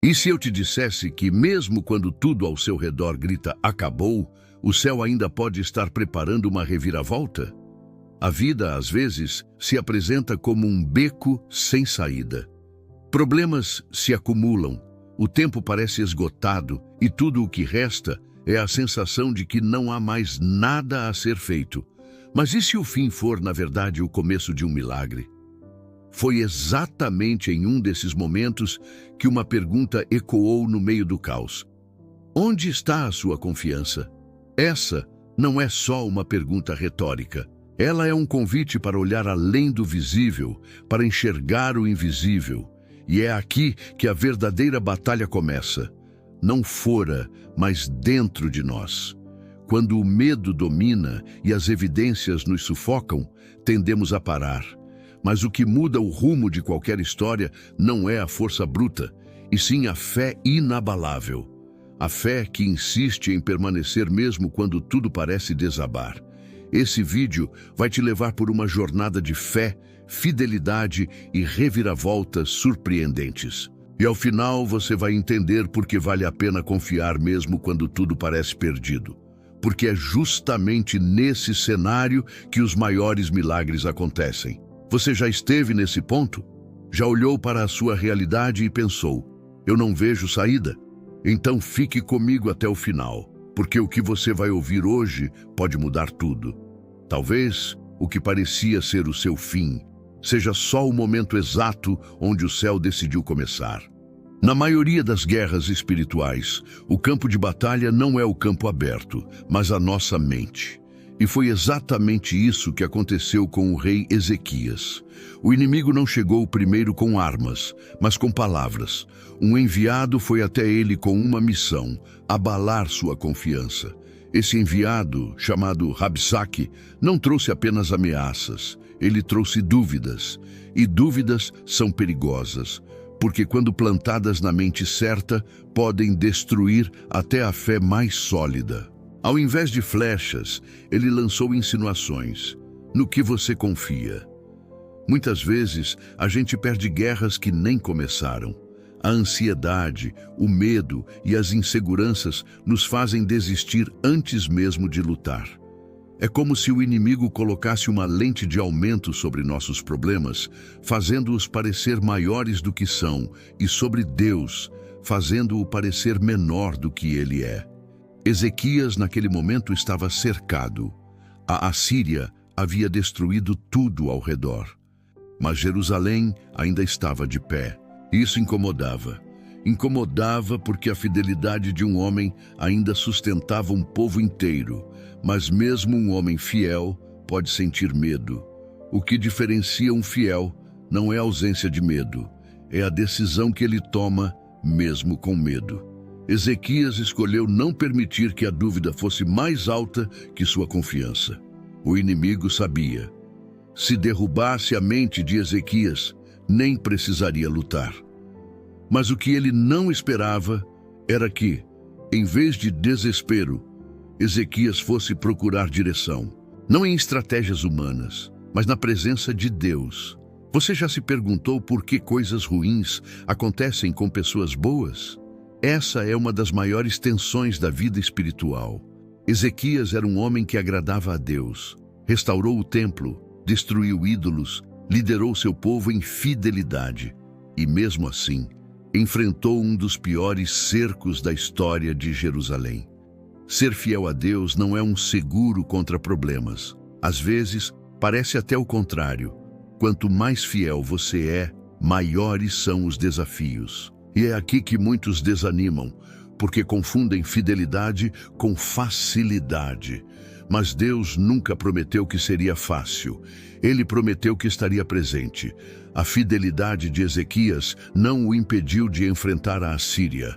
E se eu te dissesse que, mesmo quando tudo ao seu redor grita acabou, o céu ainda pode estar preparando uma reviravolta? A vida, às vezes, se apresenta como um beco sem saída. Problemas se acumulam, o tempo parece esgotado e tudo o que resta é a sensação de que não há mais nada a ser feito. Mas e se o fim for, na verdade, o começo de um milagre? Foi exatamente em um desses momentos que uma pergunta ecoou no meio do caos. Onde está a sua confiança? Essa não é só uma pergunta retórica. Ela é um convite para olhar além do visível, para enxergar o invisível. E é aqui que a verdadeira batalha começa. Não fora, mas dentro de nós. Quando o medo domina e as evidências nos sufocam, tendemos a parar. Mas o que muda o rumo de qualquer história não é a força bruta, e sim a fé inabalável. A fé que insiste em permanecer mesmo quando tudo parece desabar. Esse vídeo vai te levar por uma jornada de fé, fidelidade e reviravoltas surpreendentes. E ao final você vai entender por que vale a pena confiar mesmo quando tudo parece perdido. Porque é justamente nesse cenário que os maiores milagres acontecem. Você já esteve nesse ponto? Já olhou para a sua realidade e pensou, eu não vejo saída? Então fique comigo até o final, porque o que você vai ouvir hoje pode mudar tudo. Talvez o que parecia ser o seu fim seja só o momento exato onde o céu decidiu começar. Na maioria das guerras espirituais, o campo de batalha não é o campo aberto, mas a nossa mente. E foi exatamente isso que aconteceu com o rei Ezequias. O inimigo não chegou primeiro com armas, mas com palavras. Um enviado foi até ele com uma missão, abalar sua confiança. Esse enviado, chamado Rabsaque, não trouxe apenas ameaças, ele trouxe dúvidas. E dúvidas são perigosas, porque quando plantadas na mente certa, podem destruir até a fé mais sólida. Ao invés de flechas, ele lançou insinuações. No que você confia? Muitas vezes, a gente perde guerras que nem começaram. A ansiedade, o medo e as inseguranças nos fazem desistir antes mesmo de lutar. É como se o inimigo colocasse uma lente de aumento sobre nossos problemas, fazendo-os parecer maiores do que são, e sobre Deus, fazendo-o parecer menor do que ele é. Ezequias, naquele momento, estava cercado. A Assíria havia destruído tudo ao redor. Mas Jerusalém ainda estava de pé. Isso incomodava. Incomodava porque a fidelidade de um homem ainda sustentava um povo inteiro. Mas mesmo um homem fiel pode sentir medo. O que diferencia um fiel não é a ausência de medo, é a decisão que ele toma mesmo com medo. Ezequias escolheu não permitir que a dúvida fosse mais alta que sua confiança. O inimigo sabia. Se derrubasse a mente de Ezequias, nem precisaria lutar. Mas o que ele não esperava era que, em vez de desespero, Ezequias fosse procurar direção. Não em estratégias humanas, mas na presença de Deus. Você já se perguntou por que coisas ruins acontecem com pessoas boas? Essa é uma das maiores tensões da vida espiritual. Ezequias era um homem que agradava a Deus, restaurou o templo, destruiu ídolos, liderou seu povo em fidelidade e, mesmo assim, enfrentou um dos piores cercos da história de Jerusalém. Ser fiel a Deus não é um seguro contra problemas. Às vezes, parece até o contrário. Quanto mais fiel você é, maiores são os desafios. E é aqui que muitos desanimam, porque confundem fidelidade com facilidade. Mas Deus nunca prometeu que seria fácil. Ele prometeu que estaria presente. A fidelidade de Ezequias não o impediu de enfrentar a Assíria,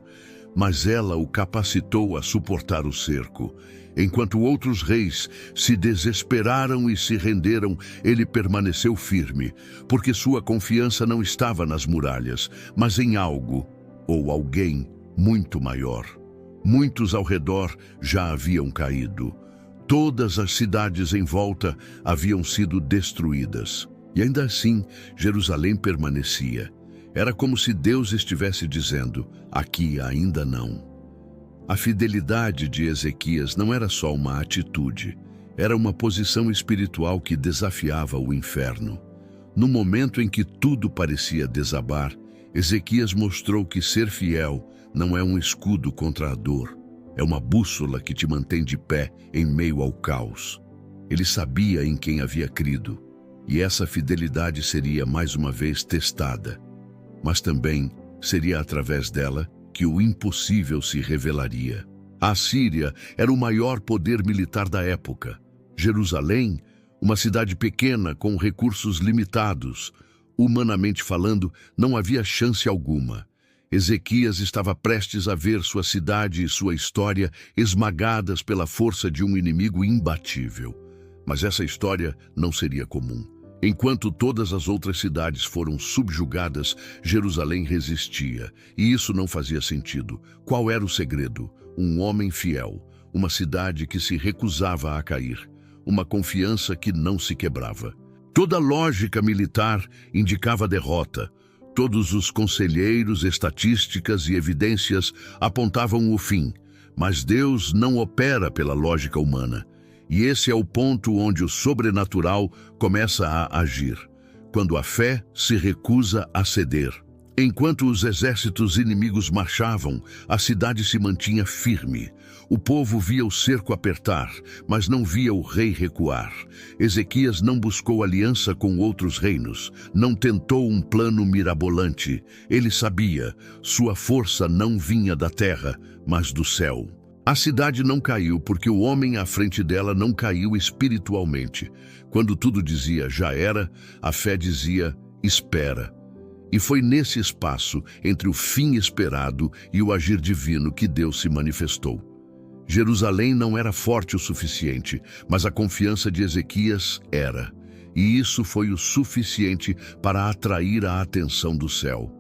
mas ela o capacitou a suportar o cerco. Enquanto outros reis se desesperaram e se renderam, ele permaneceu firme, porque sua confiança não estava nas muralhas, mas em algo ou alguém muito maior. Muitos ao redor já haviam caído. Todas as cidades em volta haviam sido destruídas. E ainda assim, Jerusalém permanecia. Era como se Deus estivesse dizendo: aqui ainda não. A fidelidade de Ezequias não era só uma atitude, era uma posição espiritual que desafiava o inferno. No momento em que tudo parecia desabar, Ezequias mostrou que ser fiel não é um escudo contra a dor, é uma bússola que te mantém de pé em meio ao caos. Ele sabia em quem havia crido, e essa fidelidade seria mais uma vez testada. Mas também seria através dela que o impossível se revelaria. A Assíria era o maior poder militar da época. Jerusalém, uma cidade pequena com recursos limitados. Humanamente falando, não havia chance alguma. Ezequias estava prestes a ver sua cidade e sua história esmagadas pela força de um inimigo imbatível. Mas essa história não seria comum. Enquanto todas as outras cidades foram subjugadas, Jerusalém resistia. E isso não fazia sentido. Qual era o segredo? Um homem fiel, uma cidade que se recusava a cair, uma confiança que não se quebrava. Toda lógica militar indicava derrota. Todos os conselheiros, estatísticas e evidências apontavam o fim. Mas Deus não opera pela lógica humana. E esse é o ponto onde o sobrenatural começa a agir, quando a fé se recusa a ceder. Enquanto os exércitos inimigos marchavam, a cidade se mantinha firme. O povo via o cerco apertar, mas não via o rei recuar. Ezequias não buscou aliança com outros reinos, não tentou um plano mirabolante. Ele sabia, sua força não vinha da terra, mas do céu. A cidade não caiu porque o homem à frente dela não caiu espiritualmente. Quando tudo dizia já era, a fé dizia espera. E foi nesse espaço, entre o fim esperado e o agir divino, que Deus se manifestou. Jerusalém não era forte o suficiente, mas a confiança de Ezequias era. E isso foi o suficiente para atrair a atenção do céu.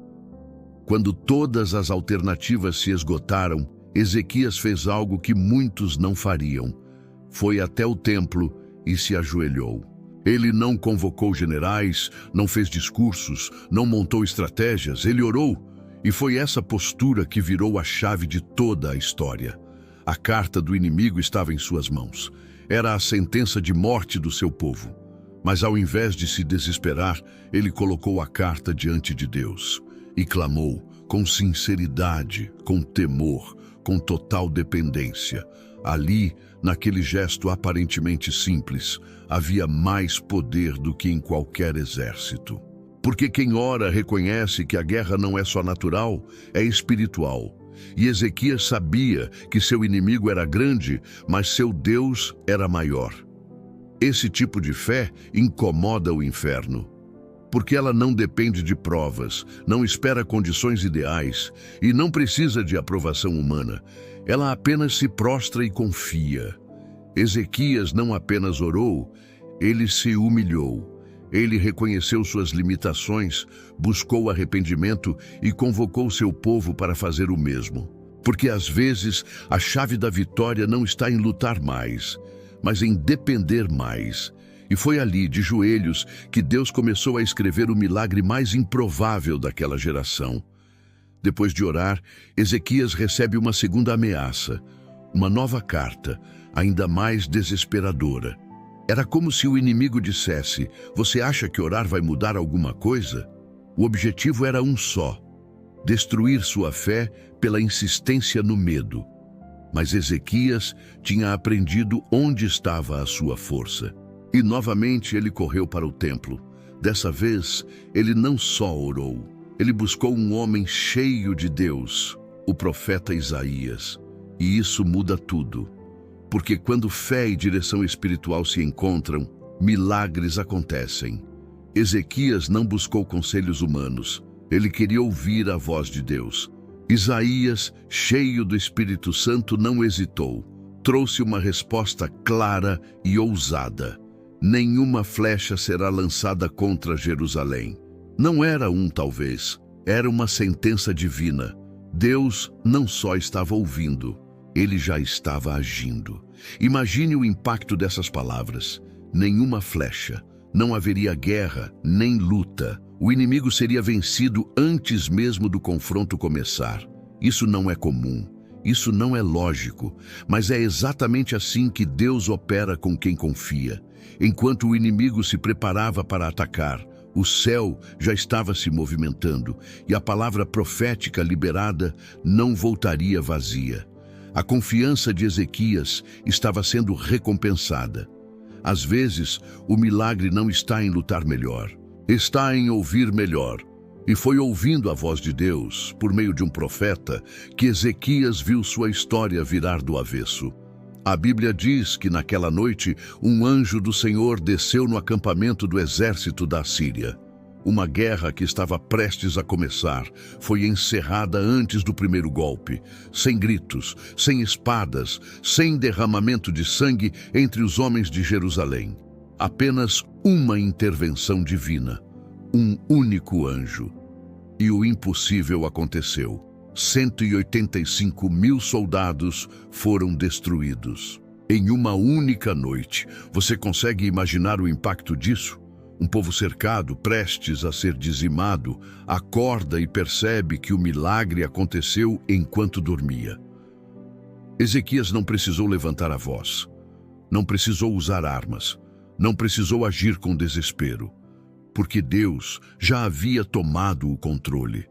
Quando todas as alternativas se esgotaram, Ezequias fez algo que muitos não fariam. Foi até o templo e se ajoelhou. Ele não convocou generais, não fez discursos, não montou estratégias, ele orou. E foi essa postura que virou a chave de toda a história. A carta do inimigo estava em suas mãos. Era a sentença de morte do seu povo. Mas ao invés de se desesperar, ele colocou a carta diante de Deus e clamou com sinceridade, com temor, com total dependência. Ali, naquele gesto aparentemente simples, havia mais poder do que em qualquer exército. Porque quem ora reconhece que a guerra não é só natural, é espiritual. E Ezequias sabia que seu inimigo era grande, mas seu Deus era maior. Esse tipo de fé incomoda o inferno, porque ela não depende de provas, não espera condições ideais e não precisa de aprovação humana. Ela apenas se prostra e confia. Ezequias não apenas orou, ele se humilhou. Ele reconheceu suas limitações, buscou arrependimento e convocou seu povo para fazer o mesmo. Porque às vezes a chave da vitória não está em lutar mais, mas em depender mais. E foi ali, de joelhos, que Deus começou a escrever o milagre mais improvável daquela geração. Depois de orar, Ezequias recebe uma segunda ameaça, uma nova carta, ainda mais desesperadora. Era como se o inimigo dissesse: você acha que orar vai mudar alguma coisa? O objetivo era um só: destruir sua fé pela insistência no medo. Mas Ezequias tinha aprendido onde estava a sua força. E novamente ele correu para o templo. Dessa vez, ele não só orou, ele buscou um homem cheio de Deus, o profeta Isaías. E isso muda tudo. Porque quando fé e direção espiritual se encontram, milagres acontecem. Ezequias não buscou conselhos humanos. Ele queria ouvir a voz de Deus. Isaías, cheio do Espírito Santo, não hesitou. Trouxe uma resposta clara e ousada. Nenhuma flecha será lançada contra Jerusalém. Não era talvez, era uma sentença divina. Deus não só estava ouvindo, ele já estava agindo. Imagine o impacto dessas palavras. Nenhuma flecha, não haveria guerra, nem luta. O inimigo seria vencido antes mesmo do confronto começar. Isso não é comum, isso não é lógico, mas é exatamente assim que Deus opera com quem confia. Enquanto o inimigo se preparava para atacar, o céu já estava se movimentando e a palavra profética liberada não voltaria vazia. A confiança de Ezequias estava sendo recompensada. Às vezes, o milagre não está em lutar melhor, está em ouvir melhor. E foi ouvindo a voz de Deus, por meio de um profeta, que Ezequias viu sua história virar do avesso. A Bíblia diz que naquela noite um anjo do Senhor desceu no acampamento do exército da Síria. Uma guerra que estava prestes a começar foi encerrada antes do primeiro golpe, sem gritos, sem espadas, sem derramamento de sangue entre os homens de Jerusalém. Apenas uma intervenção divina, um único anjo. E o impossível aconteceu. 185 mil soldados foram destruídos. Em uma única noite. Você consegue imaginar o impacto disso? Um povo cercado, prestes a ser dizimado, acorda e percebe que o milagre aconteceu enquanto dormia. Ezequias não precisou levantar a voz, não precisou usar armas, não precisou agir com desespero, porque Deus já havia tomado o controle.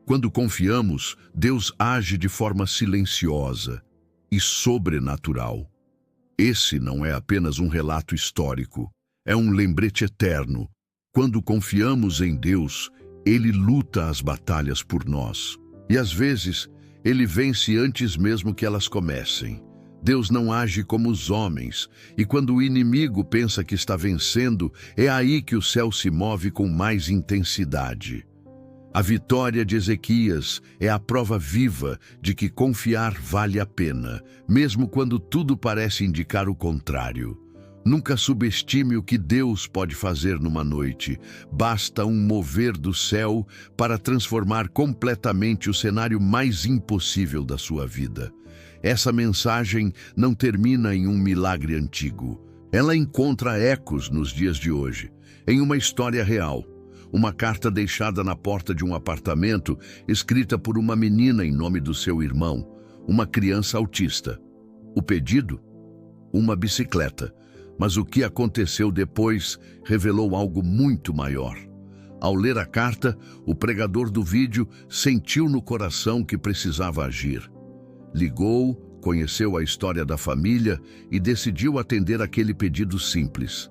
Quando confiamos, Deus age de forma silenciosa e sobrenatural. Esse não é apenas um relato histórico, é um lembrete eterno. Quando confiamos em Deus, Ele luta as batalhas por nós. E às vezes, Ele vence antes mesmo que elas comecem. Deus não age como os homens, e quando o inimigo pensa que está vencendo, é aí que o céu se move com mais intensidade. A vitória de Ezequias é a prova viva de que confiar vale a pena, mesmo quando tudo parece indicar o contrário. Nunca subestime o que Deus pode fazer numa noite. Basta um mover do céu para transformar completamente o cenário mais impossível da sua vida. Essa mensagem não termina em um milagre antigo. Ela encontra ecos nos dias de hoje, em uma história real. Uma carta deixada na porta de um apartamento, escrita por uma menina em nome do seu irmão, uma criança autista. O pedido? Uma bicicleta. Mas o que aconteceu depois revelou algo muito maior. Ao ler a carta, o pregador do vídeo sentiu no coração que precisava agir. Ligou, conheceu a história da família e decidiu atender aquele pedido simples.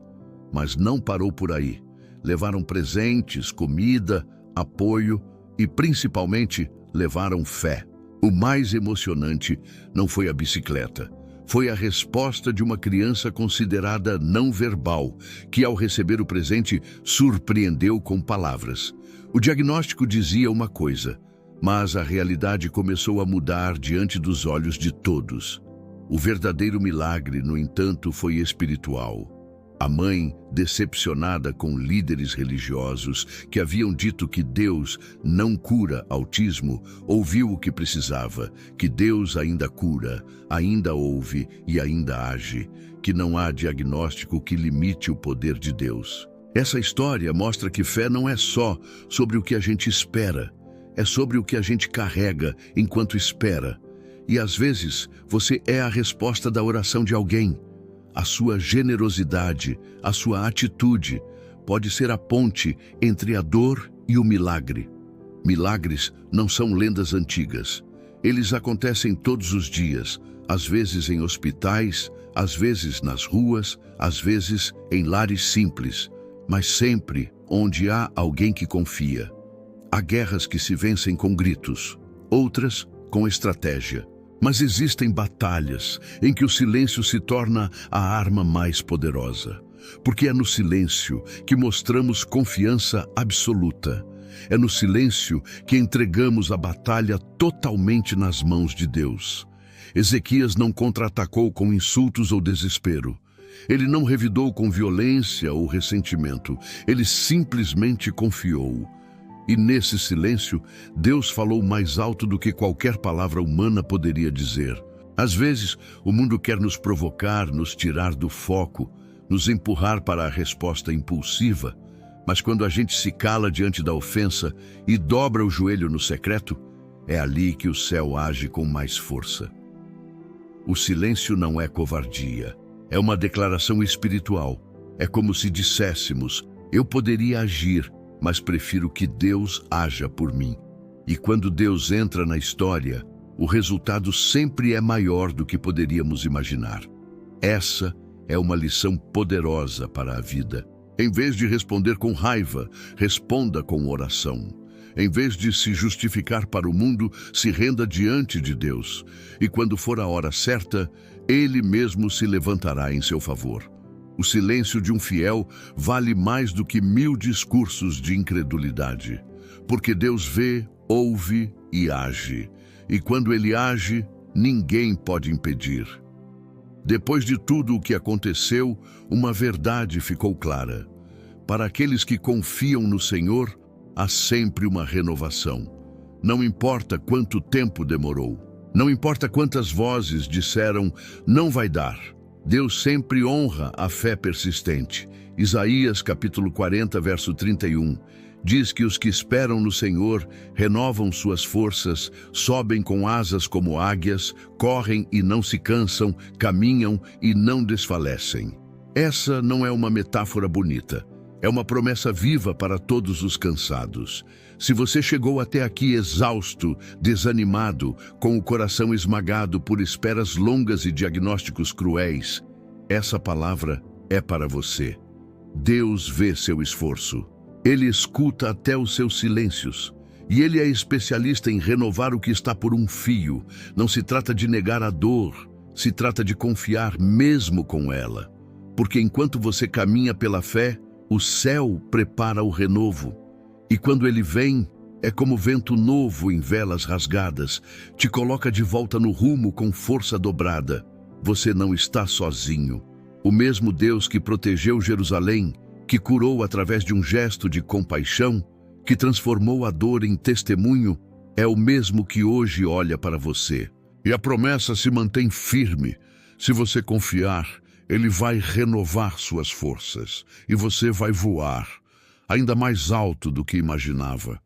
Mas não parou por aí. Levaram presentes, comida, apoio e, principalmente, levaram fé. O mais emocionante não foi a bicicleta. Foi a resposta de uma criança considerada não verbal, que ao receber o presente surpreendeu com palavras. O diagnóstico dizia uma coisa, mas a realidade começou a mudar diante dos olhos de todos. O verdadeiro milagre, no entanto, foi espiritual. A mãe, decepcionada com líderes religiosos que haviam dito que Deus não cura autismo, ouviu o que precisava, que Deus ainda cura, ainda ouve e ainda age, que não há diagnóstico que limite o poder de Deus. Essa história mostra que fé não é só sobre o que a gente espera, é sobre o que a gente carrega enquanto espera. E às vezes você é a resposta da oração de alguém. A sua generosidade, a sua atitude, pode ser a ponte entre a dor e o milagre. Milagres não são lendas antigas. Eles acontecem todos os dias, às vezes em hospitais, às vezes nas ruas, às vezes em lares simples, mas sempre onde há alguém que confia. Há guerras que se vencem com gritos, outras com estratégia. Mas existem batalhas em que o silêncio se torna a arma mais poderosa. Porque é no silêncio que mostramos confiança absoluta. É no silêncio que entregamos a batalha totalmente nas mãos de Deus. Ezequias não contra-atacou com insultos ou desespero. Ele não revidou com violência ou ressentimento. Ele simplesmente confiou. E nesse silêncio, Deus falou mais alto do que qualquer palavra humana poderia dizer. Às vezes, o mundo quer nos provocar, nos tirar do foco, nos empurrar para a resposta impulsiva. Mas quando a gente se cala diante da ofensa e dobra o joelho no secreto, é ali que o céu age com mais força. O silêncio não é covardia, é uma declaração espiritual. É como se disséssemos: eu poderia agir, mas prefiro que Deus haja por mim. E quando Deus entra na história, o resultado sempre é maior do que poderíamos imaginar. Essa é uma lição poderosa para a vida. Em vez de responder com raiva, responda com oração. Em vez de se justificar para o mundo, se renda diante de Deus. E quando for a hora certa, Ele mesmo se levantará em seu favor. O silêncio de um fiel vale mais do que 1000 discursos de incredulidade. Porque Deus vê, ouve e age. E quando Ele age, ninguém pode impedir. Depois de tudo o que aconteceu, uma verdade ficou clara. Para aqueles que confiam no Senhor, há sempre uma renovação. Não importa quanto tempo demorou. Não importa quantas vozes disseram, não vai dar. Deus sempre honra a fé persistente. Isaías capítulo 40, verso 31. Diz que os que esperam no Senhor renovam suas forças, sobem com asas como águias, correm e não se cansam, caminham e não desfalecem. Essa não é uma metáfora bonita. É uma promessa viva para todos os cansados. Se você chegou até aqui exausto, desanimado, com o coração esmagado por esperas longas e diagnósticos cruéis, essa palavra é para você. Deus vê seu esforço. Ele escuta até os seus silêncios. E Ele é especialista em renovar o que está por um fio. Não se trata de negar a dor, se trata de confiar mesmo com ela. Porque enquanto você caminha pela fé, o céu prepara o renovo. E quando Ele vem, é como vento novo em velas rasgadas, te coloca de volta no rumo com força dobrada. Você não está sozinho. O mesmo Deus que protegeu Jerusalém, que curou através de um gesto de compaixão, que transformou a dor em testemunho, é o mesmo que hoje olha para você. E a promessa se mantém firme. Se você confiar, Ele vai renovar suas forças e você vai voar, ainda mais alto do que imaginava.